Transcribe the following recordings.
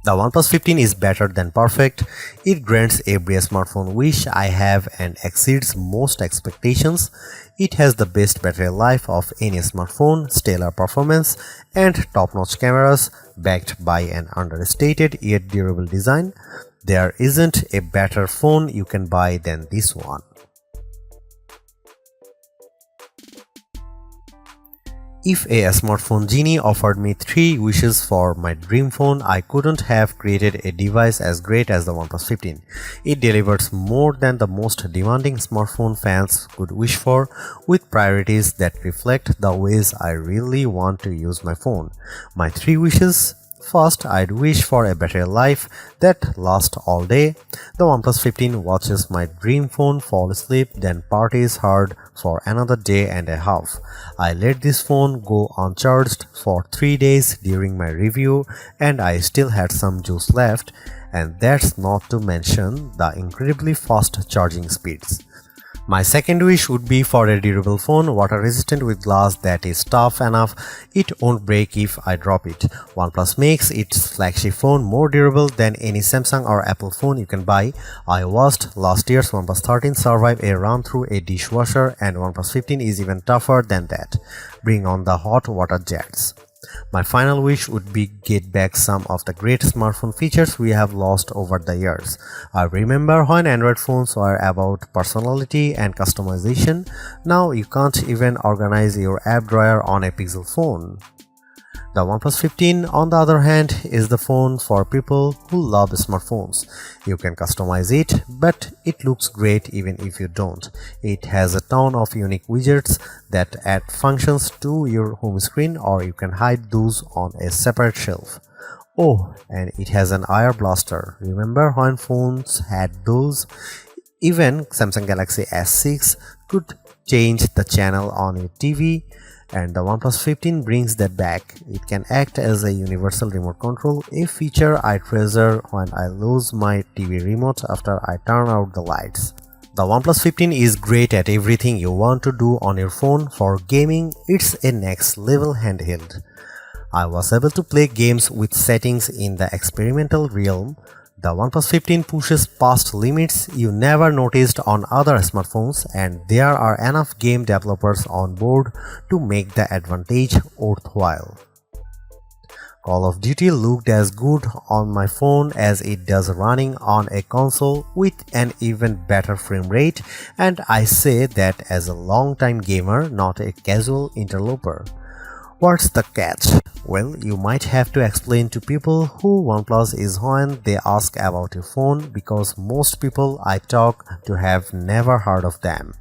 The OnePlus 15 is better than perfect. It grants every smartphone wish I have and exceeds most expectations. It has the best battery life of any smartphone, stellar performance, and top-notch cameras backed by an understated yet durable design. There isn't a better phone you can buy than this one. If a smartphone genie offered me 3 wishes for my dream phone, I couldn't have created a device as great as the OnePlus 15. It delivers more than the most demanding smartphone fans could wish for, with priorities that reflect the ways I really want to use my phone. My 3 wishes: first, I'd wish for a battery life that lasts all day. The OnePlus 15 watches my dream phone fall asleep, then parties hard for another day and a half. I let this phone go uncharged for 3 days during my review, and I still had some juice left, and that's not to mention the incredibly fast charging speeds. My second wish would be for a durable phone, water resistant with glass that is tough enough it won't break if I drop it. OnePlus makes its flagship phone more durable than any Samsung or Apple phone you can buy. I watched last year's OnePlus 13 survive a run through a dishwasher, and OnePlus 15 is even tougher than that. Bring on the hot water jets. My final wish would be get back some of the great smartphone features we have lost over the years. I remember when Android phones were about personality and customization. Now you can't even organize your app drawer on a Pixel phone. The OnePlus 15, on the other hand, is the phone for people who love smartphones. You can customize it, but it looks great even if you don't. It has a ton of unique widgets that add functions to your home screen, or you can hide those on a separate shelf. Oh, and it has an IR blaster. Remember when phones had those? Even Samsung Galaxy S6 could change the channel on your TV. And the OnePlus 15 brings that back. It can act as a universal remote control, a feature I treasure when I lose my TV remote after I turn out the lights. The OnePlus 15 is great at everything you want to do on your phone. For gaming, it's a next level handheld. I was able to play games with settings in the experimental realm. The OnePlus 15 pushes past limits you never noticed on other smartphones, and there are enough game developers on board to make the advantage worthwhile. Call of Duty looked as good on my phone as it does running on a console with an even better frame rate, and I say that as a long-time gamer, not a casual interloper. What's the catch? Well, you might have to explain to people who OnePlus is when they ask about your phone, because most people I talk to have never heard of them.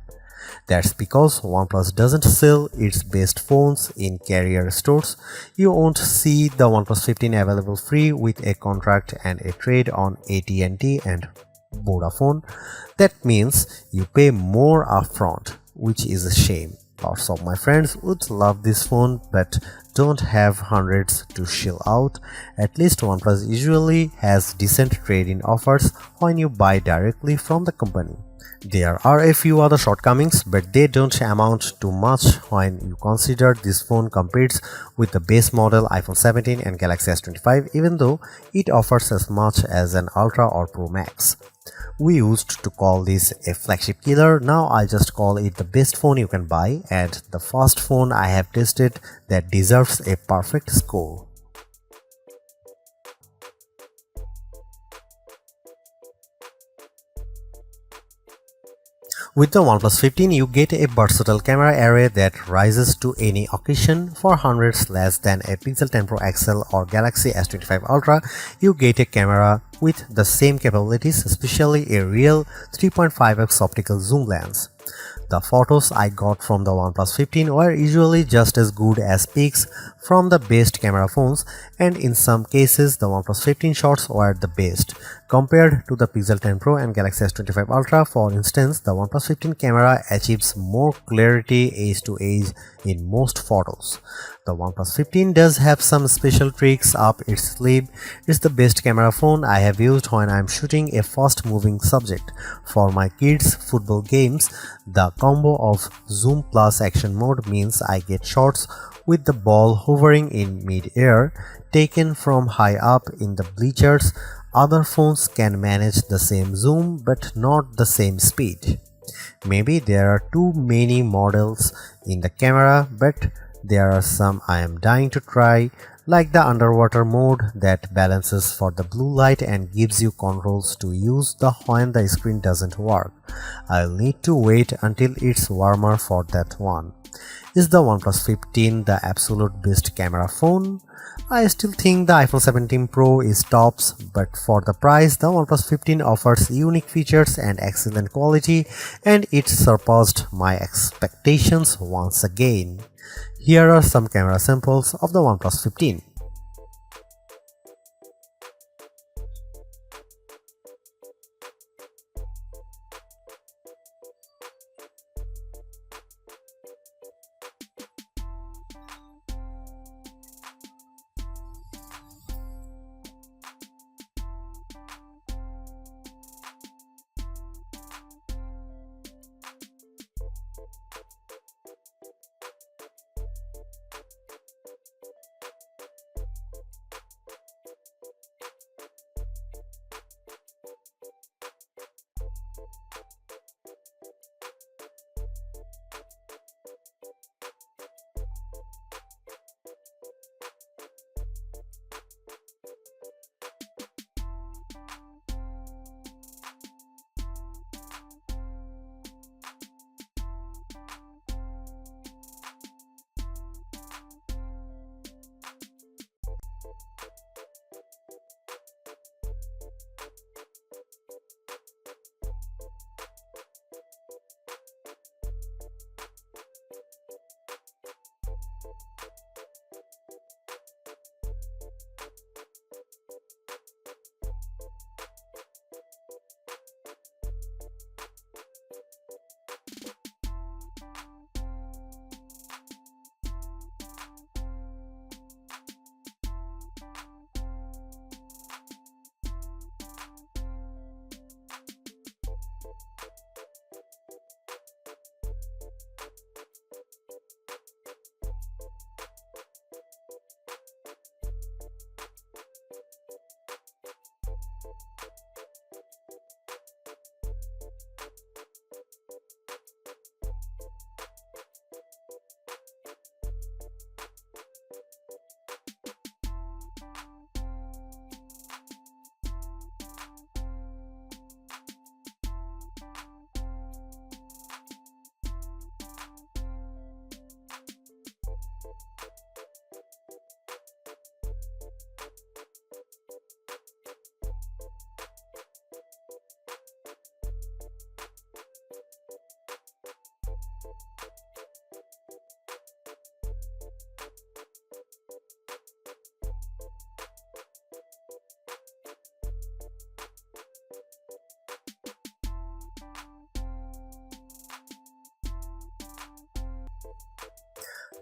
That's because OnePlus doesn't sell its best phones in carrier stores. You won't see the OnePlus 15 available free with a contract and a trade on AT&T and Vodafone. That means you pay more upfront, which is a shame. Lots of my friends would love this phone but don't have hundreds to shell out. At least OnePlus usually has decent trade-in offers when you buy directly from the company. There are a few other shortcomings, but they don't amount to much when you consider this phone competes with the base model iPhone 17 and Galaxy S25, even though it offers as much as an Ultra or Pro Max. We used to call this a flagship killer. Now I just call it the best phone you can buy, and the first phone I have tested that deserves a perfect score. With the OnePlus 15, you get a versatile camera array that rises to any occasion. For hundreds less than a Pixel 10 Pro XL or Galaxy S25 Ultra, you get a camera with the same capabilities, especially a real 3.5x optical zoom lens. The photos I got from the OnePlus 15 were usually just as good as pics from the best camera phones, and in some cases the OnePlus 15 shots were the best. Compared to the Pixel 10 Pro and Galaxy S25 Ultra, for instance, the OnePlus 15 camera achieves more clarity edge to edge in most photos. The OnePlus 15 does have some special tricks up its sleeve. It's the best camera phone I have used when I'm shooting a fast-moving subject. For my kids' football games, the combo of zoom plus action mode means I get shots with the ball hovering in mid-air, taken from high up in the bleachers. Other phones can manage the same zoom but not the same speed. Maybe there are too many models in the camera, but there are some I am dying to try, like the underwater mode that balances for the blue light and gives you controls to use when the screen doesn't work. I'll need to wait until it's warmer for that one. Is the OnePlus 15 the absolute best camera phone? I still think the iPhone 17 Pro is tops, but for the price, the OnePlus 15 offers unique features and excellent quality, and it surpassed my expectations once again. Here are some camera samples of the OnePlus 15.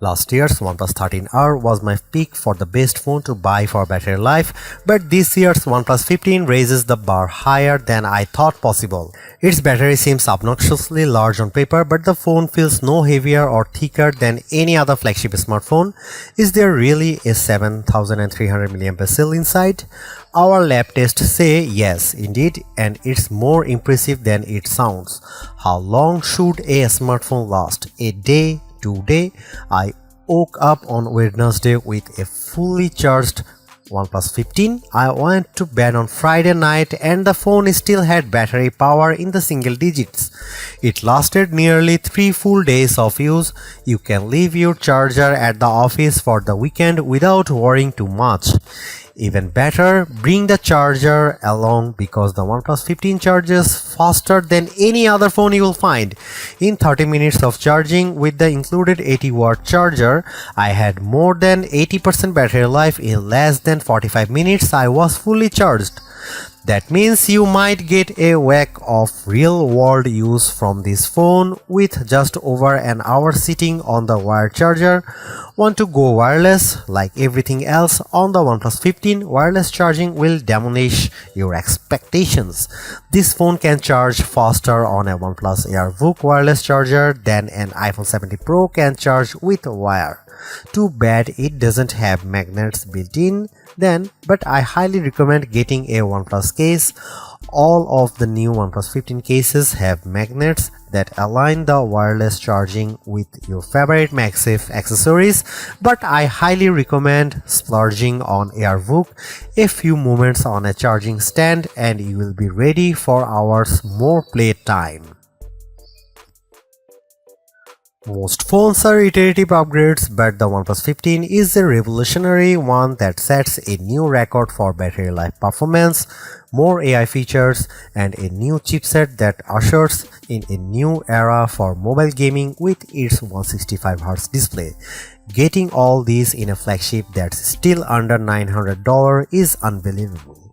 Last year's OnePlus 13R was my pick for the best phone to buy for battery life, but this year's OnePlus 15 raises the bar higher than I thought possible. Its battery seems obnoxiously large on paper, but the phone feels no heavier or thicker than any other flagship smartphone. Is there really a 7300 mAh cell inside? Our lab tests say yes, indeed, and it's more impressive than it sounds. How long should a smartphone last? A day? Today, I woke up on Wednesday with a fully charged OnePlus 15. I went to bed on Friday night and the phone still had battery power in the single digits. It lasted nearly 3 full days of use. You can leave your charger at the office for the weekend without worrying too much. Even better, bring the charger along because the OnePlus 15 charges faster than any other phone you will find. In 30 minutes of charging with the included 80-watt charger, I had more than 80% battery life. In less than 45 minutes, I was fully charged. That means you might get a whack of real-world use from this phone with just over an hour sitting on the wired charger. Want to go wireless? Like everything else on the OnePlus 15, wireless charging will demolish your expectations. This phone can charge faster on a OnePlus AirVook wireless charger than an iPhone 70 Pro can charge with a wire. Too bad it doesn't have magnets built in then, but I highly recommend getting a OnePlus case. All of the new OnePlus 15 cases have magnets that align the wireless charging with your favorite MagSafe accessories, but I highly recommend splurging on AirVook. A few moments on a charging stand and you will be ready for hours more playtime. Most phones are iterative upgrades, but the OnePlus 15 is a revolutionary one that sets a new record for battery life performance, more AI features, and a new chipset that ushers in a new era for mobile gaming with its 165Hz display. Getting all these in a flagship that's still under $900 is unbelievable.